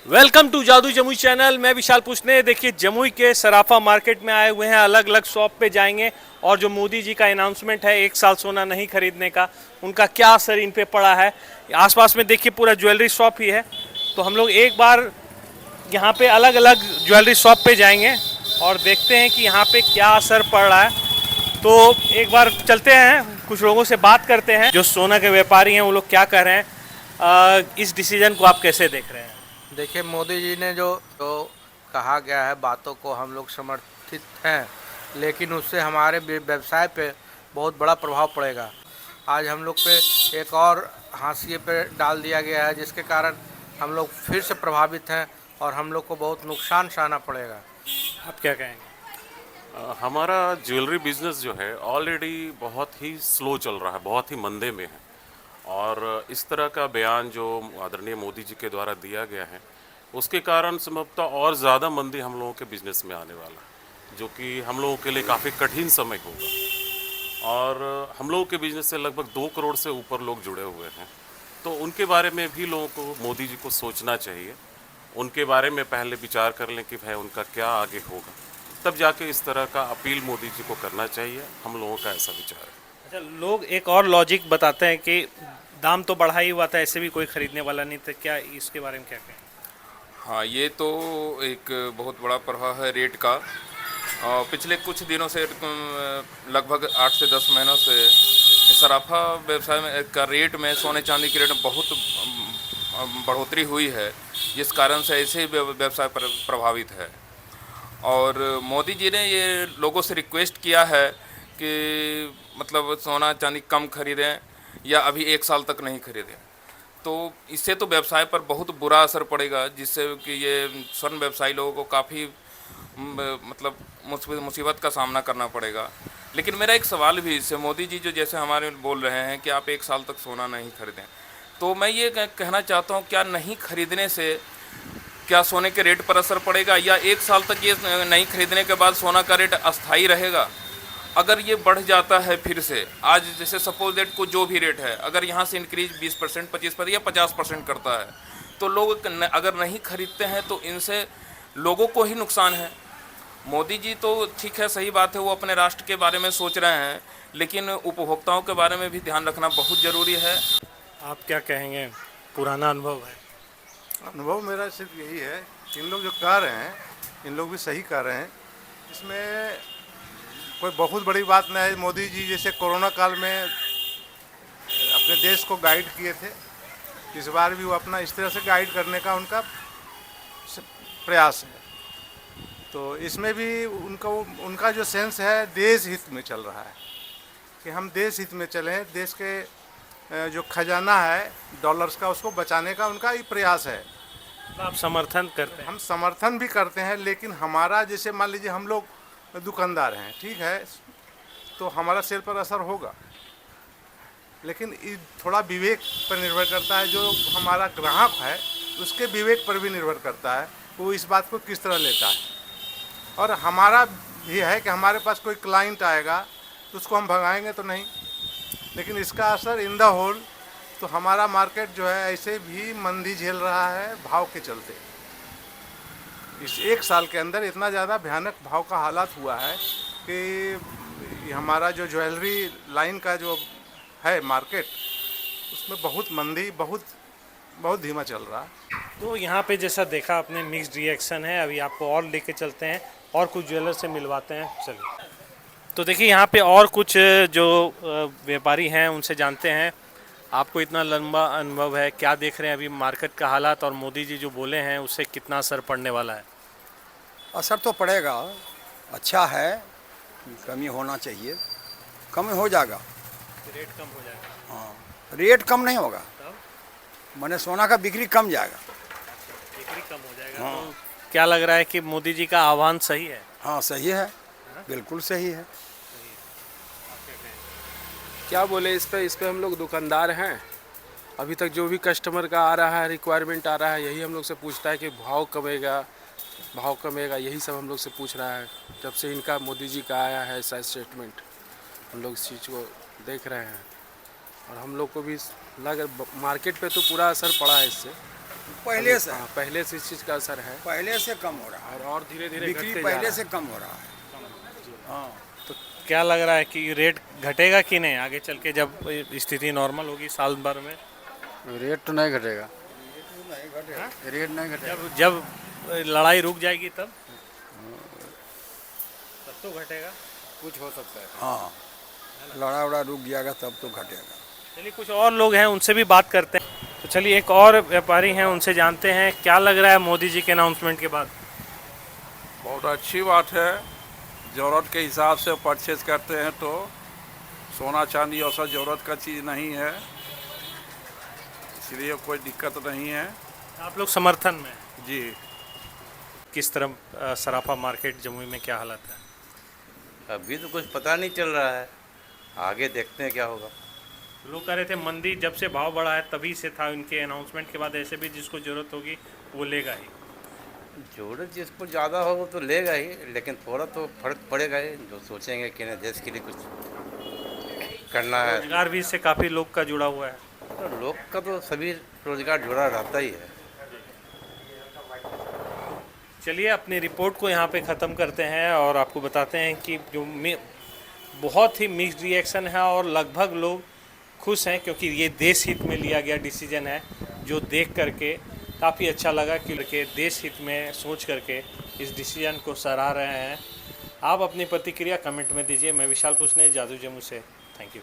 Welcome to जादू Jamui channel. मैं विशाल पूछने। देखिए, जमुई के सराफा मार्केट में आए हुए हैं। अलग अलग शॉप पे जाएंगे और जो मोदी जी का अनाउंसमेंट है 1 साल सोना नहीं खरीदने का, उनका क्या असर इन पे पड़ा है। आसपास में देखिए पूरा ज्वेलरी शॉप ही है, तो हम लोग एक बार यहाँ पे अलग अलग ज्वेलरी शॉप पे जाएंगे और देखते हैं कि यहाँ पे क्या असर पड़ रहा है। तो एक बार चलते हैं, कुछ लोगों से बात करते हैं जो सोना के व्यापारी हैं, वो लोग क्या कह रहे हैं। इस डिसीजन को आप कैसे देख रहे हैं? देखिए, मोदी जी ने जो कहा गया है, बातों को हम लोग समर्थित हैं, लेकिन उससे हमारे व्यवसाय पे बहुत बड़ा प्रभाव पड़ेगा। आज हम लोग पे एक और हाशिए पे डाल दिया गया है, जिसके कारण हम लोग फिर से प्रभावित हैं और हम लोग को बहुत नुकसान सहना पड़ेगा। आप क्या कहेंगे? हमारा ज्वेलरी बिजनेस जो है ऑलरेडी बहुत ही स्लो चल रहा है, बहुत ही मंदे में है। और इस तरह का बयान जो आदरणीय मोदी जी के द्वारा दिया गया है, उसके कारण संभवतः और ज़्यादा मंदी हम लोगों के बिजनेस में आने वाला है, जो कि हम लोगों के लिए काफ़ी कठिन समय होगा। और हम लोगों के बिजनेस से लगभग 2 करोड़ से ऊपर लोग जुड़े हुए हैं, तो उनके बारे में भी लोगों को मोदी जी को सोचना चाहिए। उनके बारे में पहले विचार कर लें कि भाई उनका क्या आगे होगा, तब जाके इस तरह का अपील मोदी जी को करना चाहिए। हम लोगों का ऐसा विचार है। अच्छा, लोग एक और लॉजिक बताते हैं कि दाम तो बढ़ा ही हुआ था, ऐसे भी कोई खरीदने वाला नहीं था। क्या इसके बारे में क्या कहें? हाँ, ये तो एक बहुत बड़ा प्रभाव है रेट का। पिछले कुछ दिनों से लगभग 8 से 10 महीनों से सराफा व्यवसाय में का रेट में, सोने चांदी के रेट में बहुत बढ़ोतरी हुई है, जिस कारण से ऐसे ही व्यवसाय प्रभावित है। और मोदी जी ने ये लोगों से रिक्वेस्ट किया है कि मतलब सोना चांदी कम खरीदें या अभी 1 साल तक नहीं खरीदें। तो इससे तो व्यवसाय पर बहुत बुरा असर पड़ेगा, जिससे कि ये स्वर्ण व्यवसायी लोगों को काफ़ी मतलब मुसीबत का सामना करना पड़ेगा। लेकिन मेरा एक सवाल भी इससे, मोदी जी जो जैसे हमारे बोल रहे हैं कि आप 1 साल तक सोना नहीं खरीदें, तो मैं ये कहना चाहता हूँ, क्या नहीं खरीदने से क्या सोने के रेट पर असर पड़ेगा, या 1 साल तक ये नहीं खरीदने के बाद सोना का रेट अस्थायी रहेगा? अगर ये बढ़ जाता है फिर से, आज जैसे सपोज दैट को जो भी रेट है, अगर यहाँ से इंक्रीज 20%, 25% या 50% करता है, तो लोग अगर नहीं खरीदते हैं तो इनसे लोगों को ही नुकसान है। मोदी जी तो ठीक है, सही बात है, वो अपने राष्ट्र के बारे में सोच रहे हैं, लेकिन उपभोक्ताओं के बारे में भी ध्यान रखना बहुत ज़रूरी है। आप क्या कहेंगे? पुराना अनुभव है। अनुभव मेरा सिर्फ यही है, इन लोग जो कह रहे हैं, इन लोग भी सही कह रहे हैं। इसमें कोई बहुत बड़ी बात नहीं है। मोदी जी जैसे कोरोना काल में अपने देश को गाइड किए थे, इस बार भी वो अपना इस तरह से गाइड करने का उनका प्रयास है। तो इसमें भी उनका जो सेंस है देश हित में चल रहा है, कि हम देश हित में चलें। देश के जो खजाना है डॉलर्स का, उसको बचाने का उनका ही प्रयास है। आप समर्थन करते हैं? हम समर्थन भी करते हैं, लेकिन हमारा जैसे मान लीजिए हम लोग दुकानदार हैं, ठीक है, तो हमारा सेल पर असर होगा, लेकिन थोड़ा विवेक पर निर्भर करता है। जो हमारा ग्राहक है उसके विवेक पर भी निर्भर करता है, वो इस बात को किस तरह लेता है। और हमारा भी है कि हमारे पास कोई क्लाइंट आएगा तो उसको हम भगाएंगे तो नहीं, लेकिन इसका असर इन द होल तो हमारा मार्केट जो है ऐसे भी मंदी झेल रहा है भाव के चलते। इस 1 साल के अंदर इतना ज़्यादा भयानक भाव का हालात हुआ है कि हमारा जो ज्वेलरी लाइन का जो है मार्केट, उसमें बहुत मंदी, बहुत धीमा चल रहा है। तो यहाँ पे जैसा देखा आपने, मिक्स्ड रिएक्शन है। अभी आपको और लेके चलते हैं और कुछ ज्वेलर से मिलवाते हैं। चलिए। तो देखिए, यहाँ पे और कुछ जो व्यापारी हैं उनसे जानते हैं। आपको इतना लंबा अनुभव है, क्या देख रहे हैं अभी मार्केट का हालात, और मोदी जी जो बोले हैं उससे कितना असर पड़ने वाला है? असर तो पड़ेगा, अच्छा है, कमी होना चाहिए, कम हो जाएगा। रेट कम हो जाएगा? हाँ, रेट कम नहीं होगा, माने सोना का बिक्री कम जाएगा। बिक्री कम हो जाएगा। हाँ। तो क्या लग रहा है कि मोदी जी का आह्वान सही है? हाँ, सही है, बिल्कुल सही है। क्या बोले इस पे हम लोग दुकानदार हैं। अभी तक जो भी कस्टमर का आ रहा है, रिक्वायरमेंट आ रहा है, यही हम लोग से पूछता है कि भाव कमेगा, यही सब हम लोग से पूछ रहा है। जब से इनका मोदी जी का आया है ऐसा स्टेटमेंट, हम लोग इस चीज़ को देख रहे हैं, और हम लोग को भी मार्केट पे तो पूरा असर पड़ा है इससे। पहले से पहले से इस चीज़ का असर है पहले से कम हो रहा है, और धीरे धीरे बिक्री पहले से कम हो रहा है। हाँ, तो क्या लग रहा है कि रेट घटेगा कि नहीं आगे चल के, जब स्थिति नॉर्मल होगी साल भर में? रेट तो नहीं घटेगा, रेट नहीं घटेगा। जब लड़ाई रुक जाएगी तब तो घटेगा। कुछ हो सकता है। हाँ, लड़ा उड़ा रुक जाएगा तब तो घटेगा। चलिए कुछ और लोग हैं उनसे भी बात करते हैं। तो चलिए एक और व्यापारी हैं, उनसे जानते हैं क्या लग रहा है मोदी जी के अनाउंसमेंट के बाद। बहुत अच्छी बात है, ज़रूरत के हिसाब से परचेज करते हैं तो सोना चांदी और सब ज़रूरत का चीज़ नहीं है, इसलिए कोई दिक्कत नहीं है। आप लोग समर्थन में हैं। जी, किस तरह सराफा मार्केट जमुई में क्या हालत है? अभी तो कुछ पता नहीं चल रहा है, आगे देखते हैं क्या होगा। लोग कह रहे थे मंदी जब से भाव बढ़ा है तभी से था, उनके अनाउंसमेंट के बाद ऐसे भी जिसको ज़रूरत होगी वो लेगा ही। ज़रूरत जिसको ज़्यादा हो वो तो लेगा ही, लेकिन थोड़ा तो फर्क पड़ेगा ही। जो सोचेंगे कि नहीं देश के लिए कुछ करना है, रोजगार भी इससे काफ़ी लोग का जुड़ा हुआ है। तो लोग का तो सभी रोजगार जुड़ा रहता ही है। चलिए अपनी रिपोर्ट को यहाँ पे ख़त्म करते हैं और आपको बताते हैं कि जो बहुत ही मिक्स्ड रिएक्शन है और लगभग लोग खुश हैं, क्योंकि ये देश हित में लिया गया डिसीजन है, जो देख करके काफ़ी अच्छा लगा कि देश हित में सोच करके इस डिसीजन को सराह रहे हैं। आप अपनी प्रतिक्रिया कमेंट में दीजिए। मैं विशाल पुष्ने, जादू जम्मू से। Thank you.